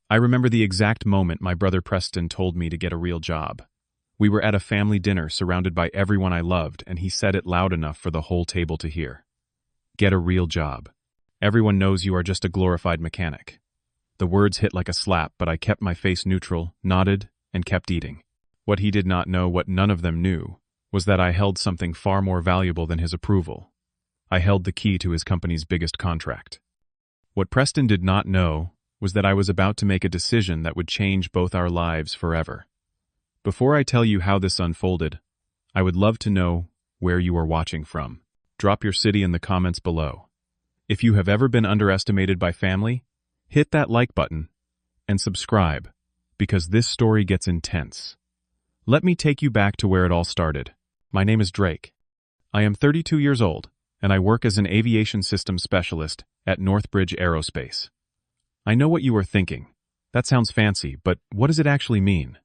I remember the exact moment my brother Preston told me to get a real job. We were at a family dinner surrounded by everyone I loved, and he said it loud enough for the whole table to hear. Get a real job. Everyone knows you are just a glorified mechanic. The words hit like a slap, but I kept my face neutral, nodded, and kept eating. What he did not know, what none of them knew, was that I held something far more valuable than his approval. I held the key to his company's biggest contract. What Preston did not know was that I was about to make a decision that would change both our lives forever. Before I tell you how this unfolded, I would love to know where you are watching from. Drop your city in the comments below. If you have ever been underestimated by family, hit that like button and subscribe, because this story gets intense. Let me take you back to where it all started. My name is Drake. I am 32 years old, and I work as an aviation systems specialist at Northbridge Aerospace. I know what you are thinking. That sounds fancy, but what does it actually mean?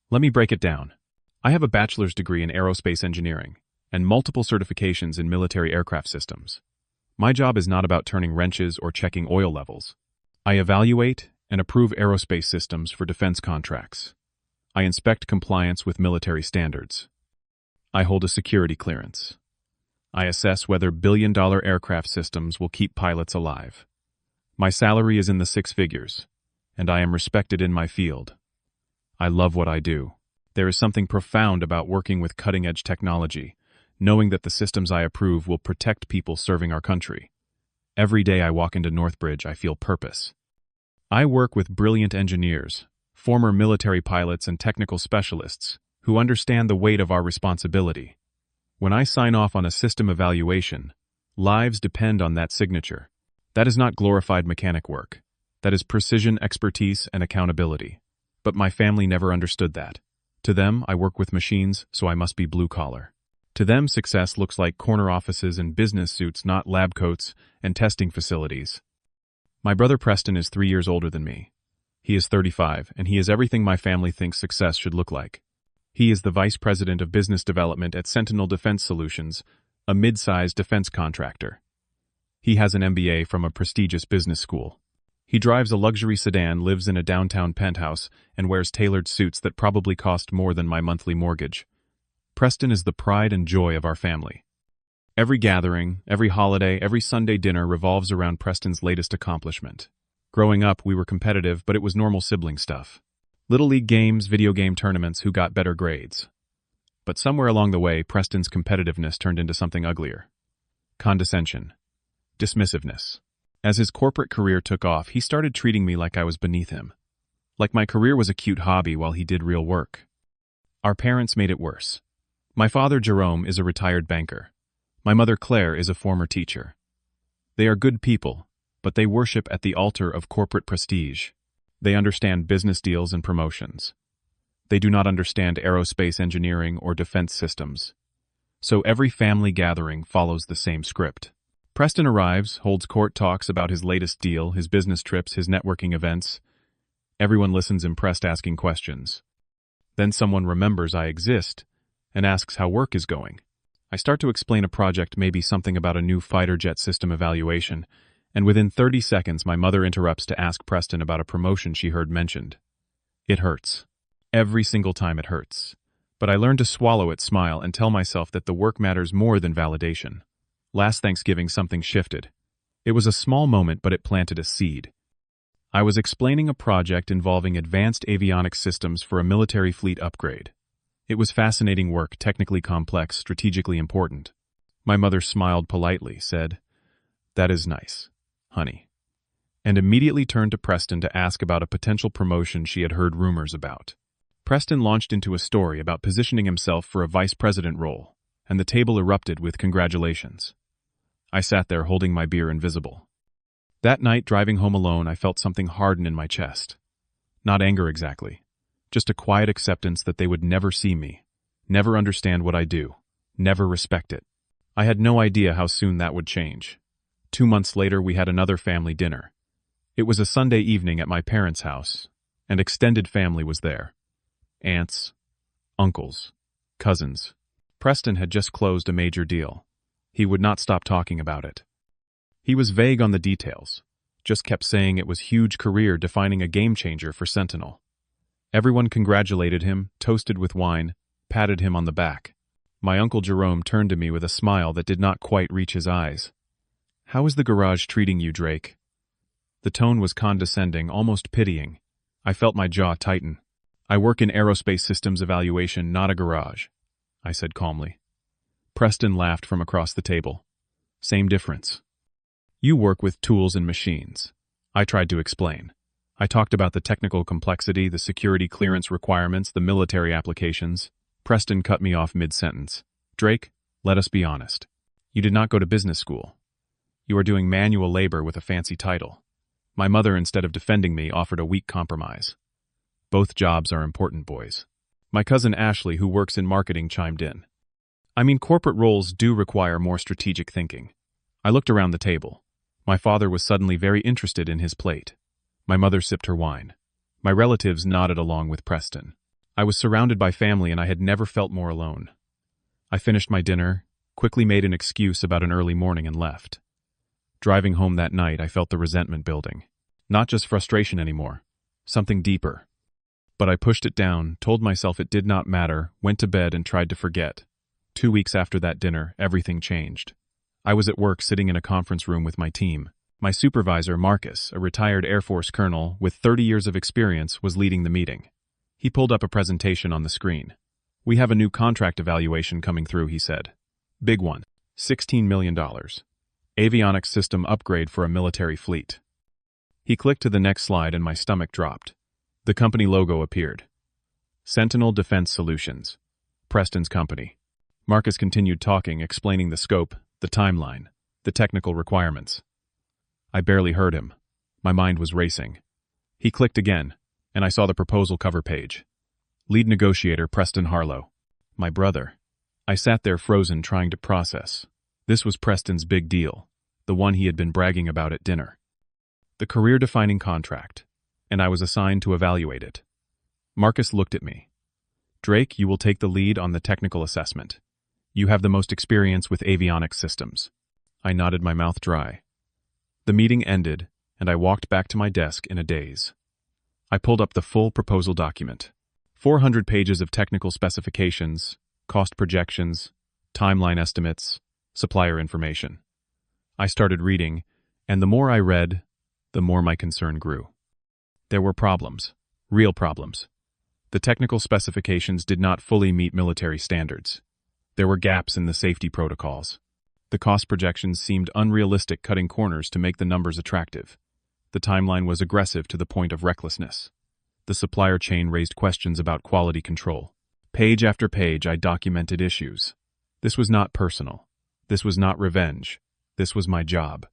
Let me break it down. I have a bachelor's degree in aerospace engineering and multiple certifications in military aircraft systems. My job is not about turning wrenches or checking oil levels. I evaluate and approve aerospace systems for defense contracts. I inspect compliance with military standards. I hold a security clearance. I assess whether billion-dollar aircraft systems will keep pilots alive. My salary is in the six figures, and I am respected in my field. I love what I do. There is something profound about working with cutting-edge technology, knowing that the systems I approve will protect people serving our country. Every day I walk into Northbridge, I feel purpose. I work with brilliant engineers, former military pilots and technical specialists who understand the weight of our responsibility. When I sign off on a system evaluation, lives depend on that signature. That is not glorified mechanic work. That is precision, expertise, and accountability. But my family never understood that. To them, I work with machines, so I must be blue-collar. To them, success looks like corner offices and business suits, not lab coats and testing facilities. My brother Preston is 3 years older than me. He is 35, and he is everything my family thinks success should look like. He is the Vice President of Business Development at Sentinel Defense Solutions, a mid-sized defense contractor. He has an MBA from a prestigious business school. He drives a luxury sedan, lives in a downtown penthouse, and wears tailored suits that probably cost more than my monthly mortgage. Preston is the pride and joy of our family. Every gathering, every holiday, every Sunday dinner revolves around Preston's latest accomplishment. Growing up, we were competitive, but it was normal sibling stuff. Little league games, video game tournaments, who got better grades. But somewhere along the way, Preston's competitiveness turned into something uglier. Condescension. Dismissiveness. As his corporate career took off, he started treating me like I was beneath him. Like my career was a cute hobby while he did real work. Our parents made it worse. My father, Jerome, is a retired banker. My mother, Claire, is a former teacher. They are good people, but they worship at the altar of corporate prestige. They understand business deals and promotions. They do not understand aerospace engineering or defense systems. So every family gathering follows the same script. Preston arrives, holds court talks about his latest deal, his business trips, his networking events. Everyone listens impressed, asking questions. Then someone remembers I exist and asks how work is going. I start to explain a project, maybe something about a new fighter jet system evaluation, and within 30 seconds my mother interrupts to ask Preston about a promotion she heard mentioned. It hurts. Every single time it hurts. But I learn to swallow it, smile, and tell myself that the work matters more than validation. Last Thanksgiving, something shifted. It was a small moment, but it planted a seed. I was explaining a project involving advanced avionics systems for a military fleet upgrade. It was fascinating work, technically complex, strategically important. My mother smiled politely, said, "That is nice, honey," and immediately turned to Preston to ask about a potential promotion she had heard rumors about. Preston launched into a story about positioning himself for a vice president role, and the table erupted with congratulations. I sat there holding my beer invisible. That night, driving home alone, I felt something harden in my chest. Not anger exactly, just a quiet acceptance that they would never see me, never understand what I do, never respect it. I had no idea how soon that would change. 2 months later, we had another family dinner. It was a Sunday evening at my parents' house, and extended family was there. Aunts, uncles, cousins. Preston had just closed a major deal. He would not stop talking about it. He was vague on the details, just kept saying it was huge career defining a game changer for Sentinel. Everyone congratulated him, toasted with wine, patted him on the back. My Uncle Jerome turned to me with a smile that did not quite reach his eyes. "How is the garage treating you, Drake?" The tone was condescending, almost pitying. I felt my jaw tighten. "I work in aerospace systems evaluation, not a garage," I said calmly. Preston laughed from across the table. "Same difference. You work with tools and machines." I tried to explain. I talked about the technical complexity, the security clearance requirements, the military applications. Preston cut me off mid-sentence. "Drake, let us be honest. You did not go to business school. You are doing manual labor with a fancy title." My mother, instead of defending me, offered a weak compromise. "Both jobs are important, boys." My cousin Ashley, who works in marketing, chimed in. "I mean, corporate roles do require more strategic thinking." I looked around the table. My father was suddenly very interested in his plate. My mother sipped her wine. My relatives nodded along with Preston. I was surrounded by family and I had never felt more alone. I finished my dinner, quickly made an excuse about an early morning and left. Driving home that night, I felt the resentment building. Not just frustration anymore, something deeper. But I pushed it down, told myself it did not matter, went to bed and tried to forget. 2 weeks after that dinner, everything changed. I was at work sitting in a conference room with my team. My supervisor, Marcus, a retired Air Force colonel with 30 years of experience, was leading the meeting. He pulled up a presentation on the screen. "We have a new contract evaluation coming through," he said. "Big one. $16 million. Avionics system upgrade for a military fleet." He clicked to the next slide and my stomach dropped. The company logo appeared. Sentinel Defense Solutions. Preston's company. Marcus continued talking, explaining the scope, the timeline, the technical requirements. I barely heard him. My mind was racing. He clicked again, and I saw the proposal cover page. Lead negotiator Preston Harlow. My brother. I sat there frozen, trying to process. This was Preston's big deal, the one he had been bragging about at dinner. The career-defining contract, and I was assigned to evaluate it. Marcus looked at me. "Drake, you will take the lead on the technical assessment. You have the most experience with avionics systems." I nodded, my mouth dry. The meeting ended, and I walked back to my desk in a daze. I pulled up the full proposal document. 400 pages of technical specifications, cost projections, timeline estimates, supplier information. I started reading, and the more I read, the more my concern grew. There were problems, real problems. The technical specifications did not fully meet military standards. There were gaps in the safety protocols. The cost projections seemed unrealistic, cutting corners to make the numbers attractive. The timeline was aggressive to the point of recklessness. The supplier chain raised questions about quality control. Page after page, I documented issues. This was not personal. This was not revenge. This was my job.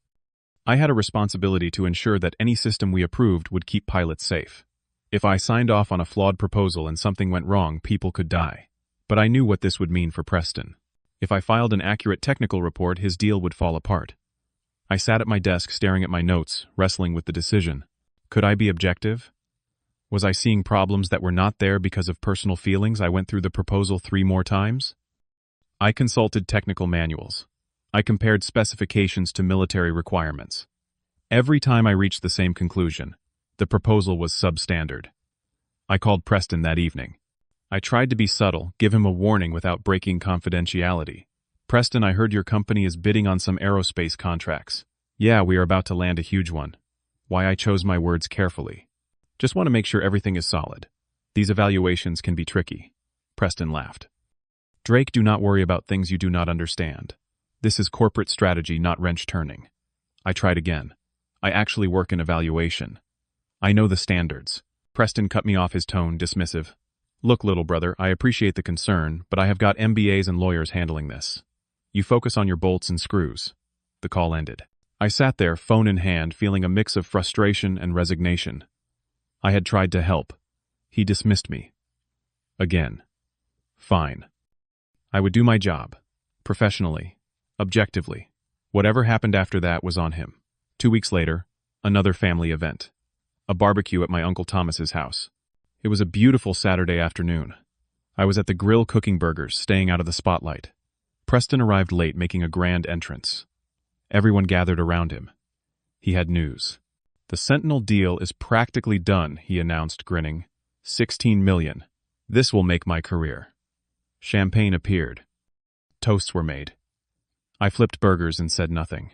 I had a responsibility to ensure that any system we approved would keep pilots safe. If I signed off on a flawed proposal and something went wrong, people could die. But I knew what this would mean for Preston. If I filed an accurate technical report, his deal would fall apart. I sat at my desk staring at my notes, wrestling with the decision. Could I be objective? Was I seeing problems that were not there because of personal feelings? I went through the proposal 3 more times. I consulted technical manuals. I compared specifications to military requirements. Every time I reached the same conclusion. The proposal was substandard. I called Preston that evening. I tried to be subtle, give him a warning without breaking confidentiality. "Preston, I heard your company is bidding on some aerospace contracts." "Yeah, we are about to land a huge one." Why, I chose my words carefully. "Just want to make sure everything is solid. These evaluations can be tricky." Preston laughed. "Drake, do not worry about things you do not understand. This is corporate strategy, not wrench turning." I tried again. "I actually work in evaluation. I know the standards." Preston cut me off, his tone dismissive. "Look, little brother, I appreciate the concern, but I have got MBAs and lawyers handling this. You focus on your bolts and screws." The call ended. I sat there, phone in hand, feeling a mix of frustration and resignation. I had tried to help. He dismissed me. Again. Fine. I would do my job. Professionally. Objectively. Whatever happened after that was on him. 2 weeks later, another family event. A barbecue at my Uncle Thomas's house. It was a beautiful Saturday afternoon. I was at the grill cooking burgers, staying out of the spotlight. Preston arrived late, making a grand entrance. Everyone gathered around him. He had news. The Sentinel deal is practically done, he announced, grinning. 16 million. This will make my career. Champagne appeared. Toasts were made. I flipped burgers and said nothing.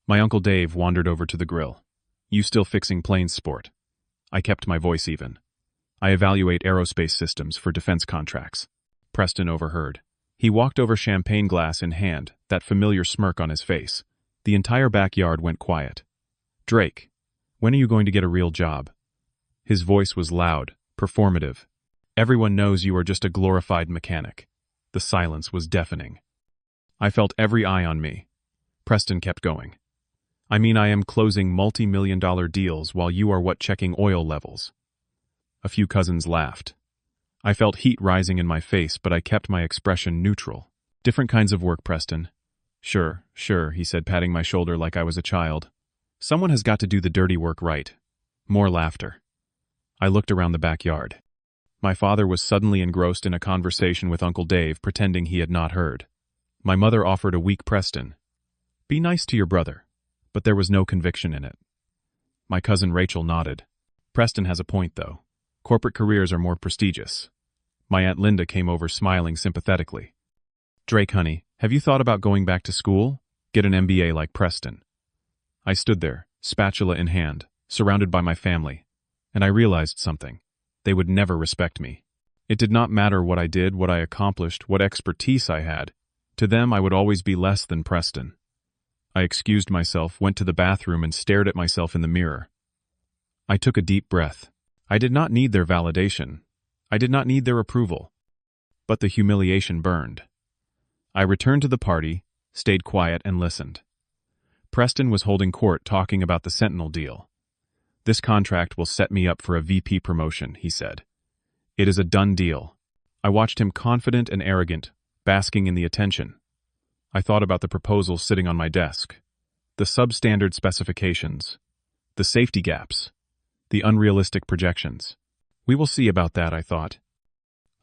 My Uncle Dave wandered over to the grill. You still fixing planes, sport? I kept my voice even. I evaluate aerospace systems for defense contracts. Preston overheard. He walked over, champagne glass in hand, that familiar smirk on his face. The entire backyard went quiet. Drake, when are you going to get a real job? His voice was loud, performative. Everyone knows you are just a glorified mechanic. The silence was deafening. I felt every eye on me. Preston kept going. I mean, I am closing multi-million-dollar deals while you are checking oil levels. A few cousins laughed. I felt heat rising in my face, but I kept my expression neutral. Different kinds of work, Preston. Sure, he said, patting my shoulder like I was a child. Someone has got to do the dirty work, right? More laughter. I looked around the backyard. My father was suddenly engrossed in a conversation with Uncle Dave, pretending he had not heard. My mother offered a weak Preston. Be nice to your brother. But there was no conviction in it. My cousin Rachel nodded. Preston has a point, though. Corporate careers are more prestigious. My Aunt Linda came over, smiling sympathetically. Drake, honey, have you thought about going back to school? Get an MBA like Preston. I stood there, spatula in hand, surrounded by my family, and I realized something. They would never respect me. It did not matter what I did, what I accomplished, what expertise I had. To them, I would always be less than Preston. I excused myself, went to the bathroom, and stared at myself in the mirror. I took a deep breath. I did not need their validation. I did not need their approval. But the humiliation burned. I returned to the party, stayed quiet, and listened. Preston was holding court, talking about the Sentinel deal. This contract will set me up for a VP promotion, he said. It is a done deal. I watched him, confident and arrogant, basking in the attention. I thought about the proposal sitting on my desk. The substandard specifications. The safety gaps. The unrealistic projections. We will see about that, I thought.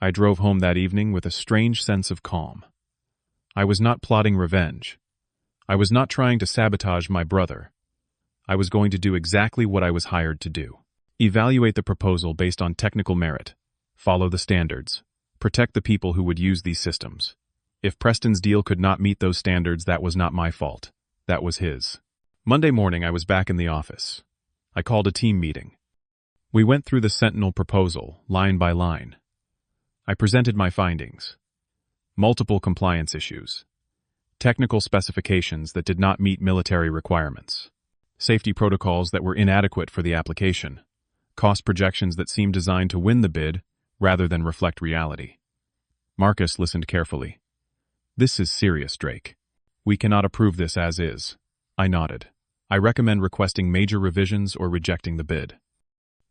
I drove home that evening with a strange sense of calm. I was not plotting revenge. I was not trying to sabotage my brother. I was going to do exactly what I was hired to do. Evaluate the proposal based on technical merit. Follow the standards. Protect the people who would use these systems. If Preston's deal could not meet those standards, that was not my fault. That was his. Monday morning, I was back in the office. I called a team meeting. We went through the Sentinel proposal, line by line. I presented my findings. Multiple compliance issues. Technical specifications that did not meet military requirements. Safety protocols that were inadequate for the application. Cost projections that seemed designed to win the bid rather than reflect reality. Marcus listened carefully. This is serious, Drake. We cannot approve this as is. I nodded. I recommend requesting major revisions or rejecting the bid.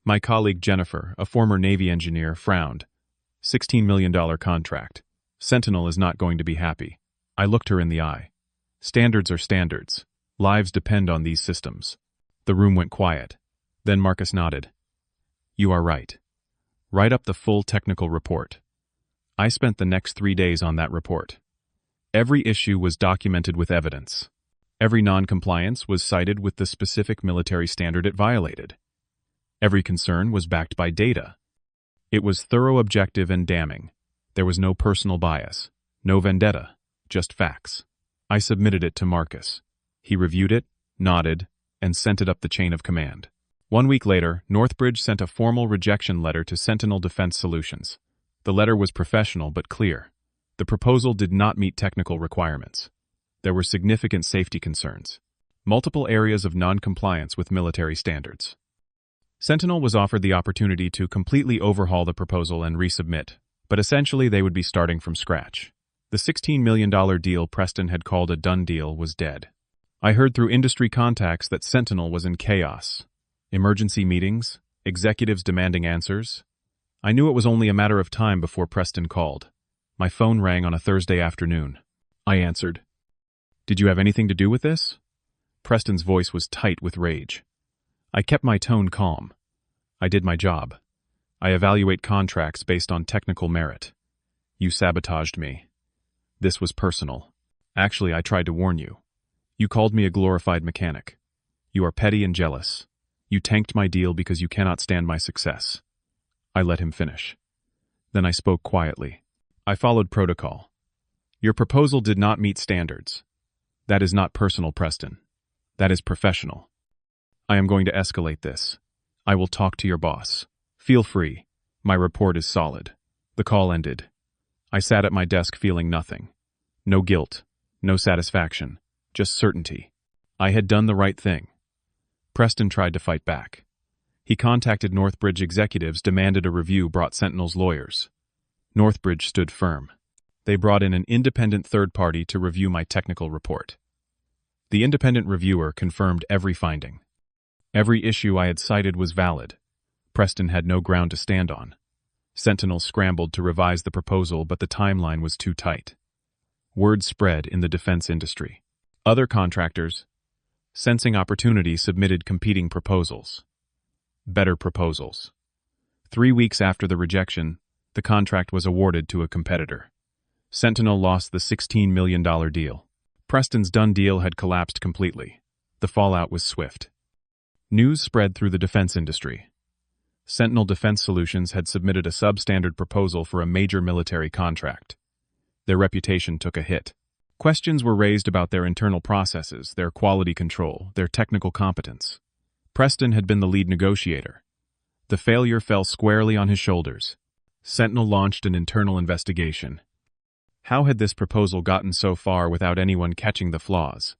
My colleague Jennifer, a former Navy engineer, frowned. $16 million contract. Sentinel is not going to be happy. I looked her in the eye. Standards are standards. Lives depend on these systems. The room went quiet. Then Marcus nodded. You are right. Write up the full technical report. I spent the next 3 days on that report. Every issue was documented with evidence. Every non-compliance was cited with the specific military standard it violated. Every concern was backed by data. It was thorough, objective, and damning. There was no personal bias, no vendetta, just facts. I submitted it to Marcus. He reviewed it, nodded, and sent it up the chain of command. 1 week later, Northbridge sent a formal rejection letter to Sentinel Defense Solutions. The letter was professional but clear. The proposal did not meet technical requirements. There were significant safety concerns. Multiple areas of non-compliance with military standards. Sentinel was offered the opportunity to completely overhaul the proposal and resubmit, but essentially they would be starting from scratch. The $16 million deal Preston had called a done deal was dead. I heard through industry contacts that Sentinel was in chaos. Emergency meetings, executives demanding answers. I knew it was only a matter of time before Preston called. My phone rang on a Thursday afternoon. I answered. Did you have anything to do with this? Preston's voice was tight with rage. I kept my tone calm. I did my job. I evaluate contracts based on technical merit. You sabotaged me. This was personal. Actually, I tried to warn you. You called me a glorified mechanic. You are petty and jealous. You tanked my deal because you cannot stand my success. I let him finish. Then I spoke quietly. I followed protocol. Your proposal did not meet standards. That is not personal, Preston. That is professional. I am going to escalate this. I will talk to your boss. Feel free. My report is solid. The call ended. I sat at my desk feeling nothing. No guilt, no satisfaction, just certainty. I had done the right thing. Preston tried to fight back. He contacted Northbridge executives, demanded a review, brought Sentinel's lawyers. Northbridge stood firm. They brought in an independent third party to review my technical report. The independent reviewer confirmed every finding. Every issue I had cited was valid. Preston had no ground to stand on. Sentinel scrambled to revise the proposal, but the timeline was too tight. Word spread in the defense industry. Other contractors, sensing opportunity, submitted competing proposals. Better proposals. 3 weeks after the rejection, the contract was awarded to a competitor. Sentinel lost the $16 million deal. Preston's done deal had collapsed completely. The fallout was swift. News spread through the defense industry. Sentinel Defense Solutions had submitted a substandard proposal for a major military contract. Their reputation took a hit. Questions were raised about their internal processes, their quality control, their technical competence. Preston had been the lead negotiator. The failure fell squarely on his shoulders. Sentinel launched an internal investigation. How had this proposal gotten so far without anyone catching the flaws?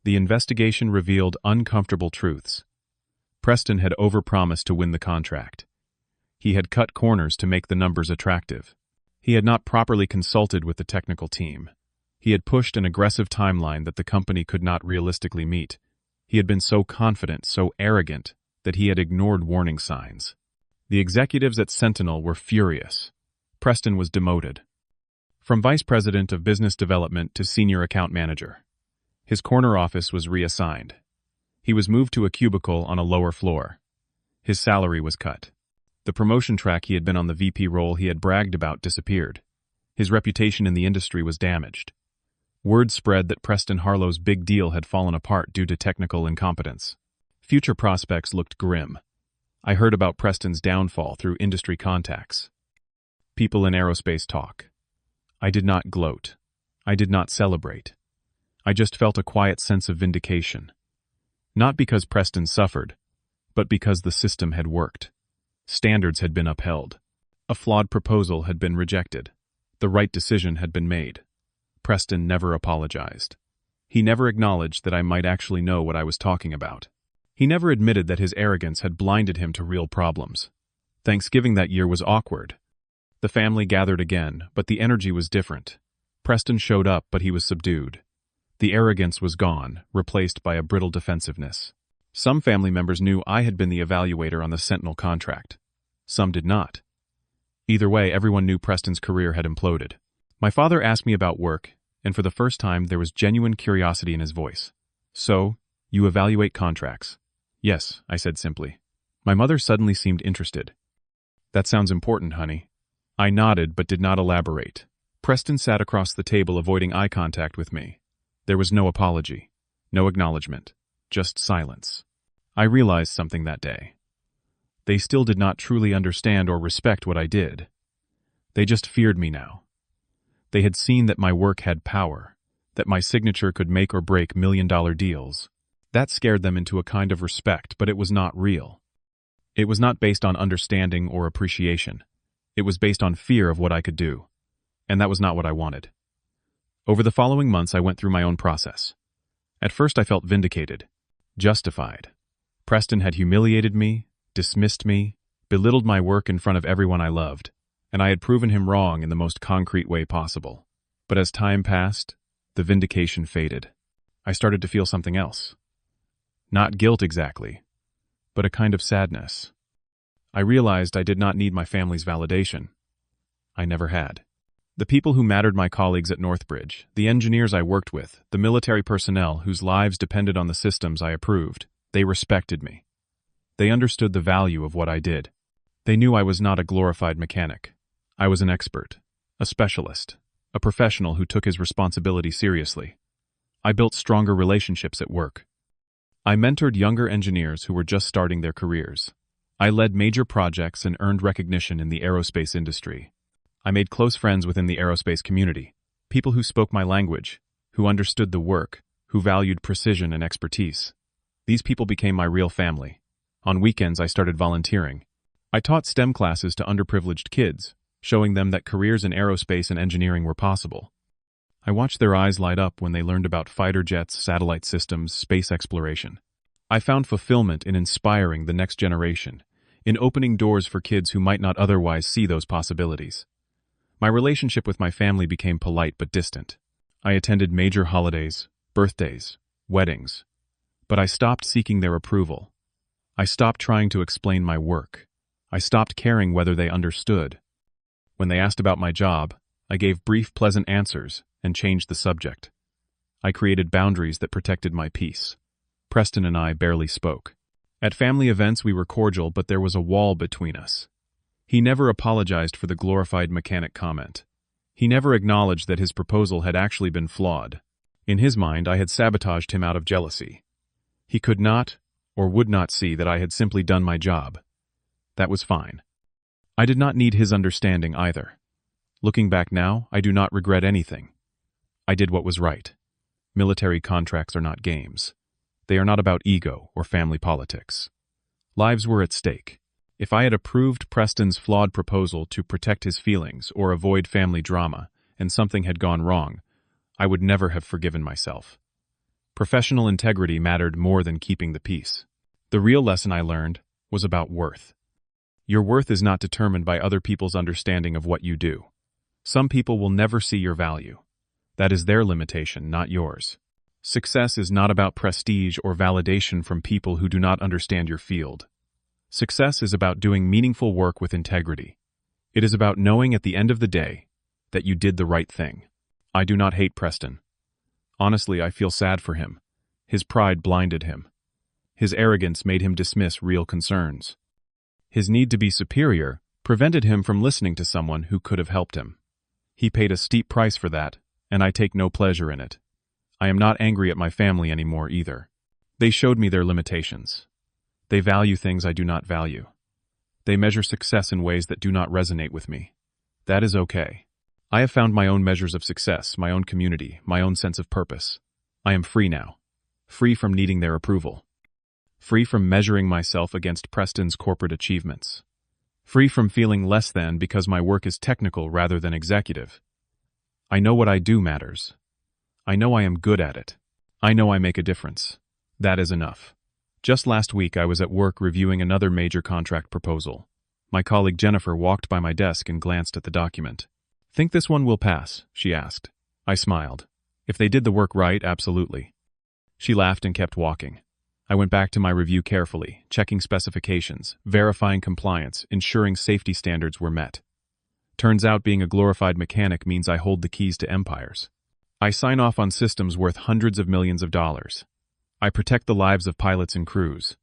The investigation revealed uncomfortable truths. Preston had overpromised to win the contract. He had cut corners to make the numbers attractive. He had not properly consulted with the technical team. He had pushed an aggressive timeline that the company could not realistically meet. He had been so confident, so arrogant, that he had ignored warning signs. The executives at Sentinel were furious. Preston was demoted. From Vice President of Business Development to Senior Account Manager. His corner office was reassigned. He was moved to a cubicle on a lower floor. His salary was cut. The promotion track he had been on, the VP role he had bragged about, disappeared. His reputation in the industry was damaged. Word spread that Preston Harlow's big deal had fallen apart due to technical incompetence. Future prospects looked grim. I heard about Preston's downfall through industry contacts. People in aerospace talk. I did not gloat. I did not celebrate. I just felt a quiet sense of vindication. Not because Preston suffered, but because the system had worked. Standards had been upheld. A flawed proposal had been rejected. The right decision had been made. Preston never apologized. He never acknowledged that I might actually know what I was talking about. He never admitted that his arrogance had blinded him to real problems. Thanksgiving that year was awkward. The family gathered again, but the energy was different. Preston showed up, but he was subdued. The arrogance was gone, replaced by a brittle defensiveness. Some family members knew I had been the evaluator on the Sentinel contract. Some did not. Either way, everyone knew Preston's career had imploded. My father asked me about work, and for the first time there was genuine curiosity in his voice. So, you evaluate contracts? Yes, I said simply. My mother suddenly seemed interested. That sounds important, honey. I nodded but did not elaborate. Preston sat across the table, avoiding eye contact with me. There was no apology, no acknowledgement, just silence. I realized something that day. They still did not truly understand or respect what I did. They just feared me now. They had seen that my work had power, that my signature could make or break million-dollar deals. That scared them into a kind of respect, but it was not real. It was not based on understanding or appreciation. It was based on fear of what I could do. And that was not what I wanted. Over the following months, I went through my own process. At first, I felt vindicated, justified. Preston had humiliated me, dismissed me, belittled my work in front of everyone I loved, and I had proven him wrong in the most concrete way possible. But as time passed, the vindication faded. I started to feel something else. Not guilt exactly, but a kind of sadness. I realized I did not need my family's validation. I never had. The people who mattered, my colleagues at Northbridge, the engineers I worked with, the military personnel whose lives depended on the systems I approved, they respected me. They understood the value of what I did. They knew I was not a glorified mechanic. I was an expert, a specialist, a professional who took his responsibility seriously. I built stronger relationships at work. I mentored younger engineers who were just starting their careers. I led major projects and earned recognition in the aerospace industry. I made close friends within the aerospace community, people who spoke my language, who understood the work, who valued precision and expertise. These people became my real family. On weekends, I started volunteering. I taught STEM classes to underprivileged kids, showing them that careers in aerospace and engineering were possible. I watched their eyes light up when they learned about fighter jets, satellite systems, space exploration. I found fulfillment in inspiring the next generation, in opening doors for kids who might not otherwise see those possibilities. My relationship with my family became polite but distant. I attended major holidays, birthdays, weddings, but I stopped seeking their approval. I stopped trying to explain my work. I stopped caring whether they understood. When they asked about my job, I gave brief, pleasant answers and changed the subject. I created boundaries that protected my peace. Preston and I barely spoke. At family events, we were cordial, but there was a wall between us. He never apologized for the glorified mechanic comment. He never acknowledged that his proposal had actually been flawed. In his mind, I had sabotaged him out of jealousy. He could not, or would not see that I had simply done my job. That was fine. I did not need his understanding either. Looking back now, I do not regret anything. I did what was right. Military contracts are not games. They are not about ego or family politics. Lives were at stake. If I had approved Preston's flawed proposal to protect his feelings or avoid family drama, and something had gone wrong, I would never have forgiven myself. Professional integrity mattered more than keeping the peace. The real lesson I learned was about worth. Your worth is not determined by other people's understanding of what you do. Some people will never see your value. That is their limitation, not yours. Success is not about prestige or validation from people who do not understand your field. Success is about doing meaningful work with integrity. It is about knowing at the end of the day that you did the right thing. I do not hate Preston. Honestly, I feel sad for him. His pride blinded him. His arrogance made him dismiss real concerns. His need to be superior prevented him from listening to someone who could have helped him. He paid a steep price for that, and I take no pleasure in it. I am not angry at my family anymore either. They showed me their limitations. They value things I do not value. They measure success in ways that do not resonate with me. That is okay. I have found my own measures of success, my own community, my own sense of purpose. I am free now. Free from needing their approval. Free from measuring myself against Preston's corporate achievements. Free from feeling less than because my work is technical rather than executive. I know what I do matters. I know I am good at it. I know I make a difference. That is enough. Just last week, I was at work reviewing another major contract proposal. My colleague Jennifer walked by my desk and glanced at the document. "Think this one will pass?" she asked. I smiled. "If they did the work right, absolutely." She laughed and kept walking. I went back to my review carefully, checking specifications, verifying compliance, ensuring safety standards were met. Turns out being a glorified mechanic means I hold the keys to empires. I sign off on systems worth hundreds of millions of dollars. I protect the lives of pilots and crews.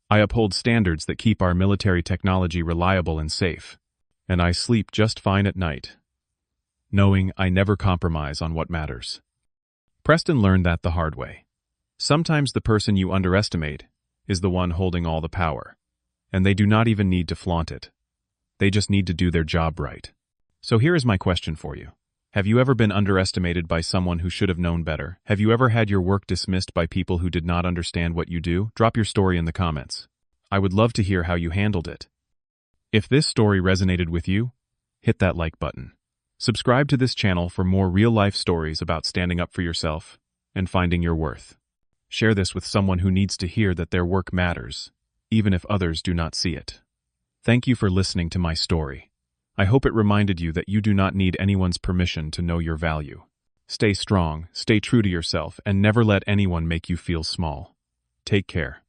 I uphold standards that keep our military technology reliable and safe. And I sleep just fine at night, knowing I never compromise on what matters. Preston learned that the hard way. Sometimes the person you underestimate is the one holding all the power, and they do not even need to flaunt it. They just need to do their job right. So here is my question for you. Have you ever been underestimated by someone who should have known better? Have you ever had your work dismissed by people who did not understand what you do? Drop your story in the comments. I would love to hear how you handled it. If this story resonated with you, hit that like button. Subscribe to this channel for more real-life stories about standing up for yourself and finding your worth. Share this with someone who needs to hear that their work matters, even if others do not see it. Thank you for listening to my story. I hope it reminded you that you do not need anyone's permission to know your value. Stay strong, stay true to yourself, and never let anyone make you feel small. Take care.